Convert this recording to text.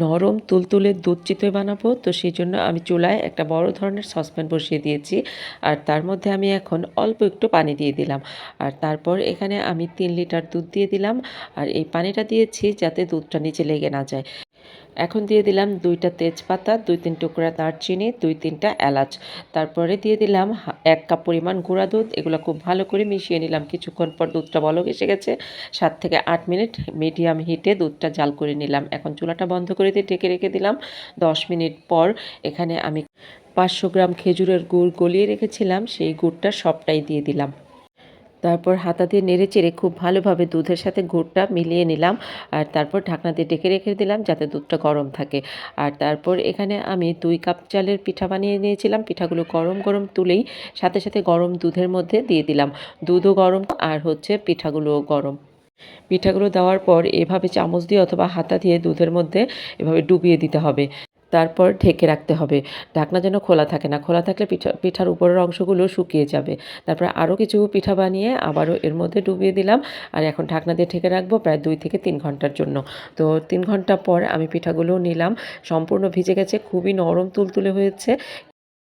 নরম তুলতুলে দুধ চিতই বানাবো, তো সেই জন্য আমি চুলায় একটা বড় ধরনের সসপ্যান বসিয়ে দিয়েছি। আর তার মধ্যে আমি এখন অল্প একটু পানি দিয়ে দিলাম। আর তারপর এখানে আমি 3 লিটার দুধ দিয়ে দিলাম। আর এই পানিটা দিয়েছি যাতে দুধটা নিচে লেগে না যায়। এখন দিয়ে দিলাম 2টা তেজপাতা, 2-3 টুকরা দারচিনি, 2-3টা এলাচ। তারপরে দিয়ে দিলাম 1 কাপ পরিমাণ গুঁড়া দুধ। এগুলো খুব ভালো করে মিশিয়ে নিলাম। কিছুক্ষণ পর দুধটা বলক এসে গেছে। 7 থেকে 8 মিনিট মিডিয়াম হিটে দুধটা জাল করে নিলাম। এখন চুলাটা বন্ধ করে দিয়ে ঢেকে রেখে দিলাম। 10 মিনিট পর এখানে আমি 500 গ্রাম খেজুরের গুড় গলিয়ে রেখেছিলাম, সেই গুড়টা সবটাই দিয়ে দিলাম। তারপর হাতা দিয়ে নেড়েচেড়ে খুব ভালোভাবে দুধের সাথে গুড়টা মিলিয়ে নিলাম। আর তারপর ঢাকনা দিয়ে ঢেকে রেখে দিলাম যাতে দুধটা গরম থাকে। আর তারপর এখানে আমি 2 কাপ চালের পিঠা বানিয়ে নিয়েছিলাম। পিঠাগুলো গরম গরম তুলেই সাথে সাথে গরম দুধের মধ্যে দিয়ে দিলাম। দুধও গরম আর হচ্ছে পিঠাগুলোও গরম। পিঠাগুলো দেওয়ার পর এভাবে চামচ দিয়ে অথবা হাতা দিয়ে দুধের মধ্যে এভাবে ডুবিয়ে দিতে হবে। তারপর ঢেকে রাখতে হবে। ঢাকনা যেন খোলা থাকে না। খোলা থাকলে পিঠার উপরের অংশগুলো শুকিয়ে যাবে। তারপরে আরও কিছু পিঠা বানিয়ে আবারও এর মধ্যে ডুবিয়ে দিলাম। আর এখন ঢাকনা দিয়ে ঢেকে রাখবো প্রায় 2 থেকে 3 ঘন্টার জন্য। তো 3 ঘন্টা পর আমি পিঠাগুলোও নিলাম। সম্পূর্ণ ভিজে গেছে, খুবই নরম তুলতুলে হয়েছে।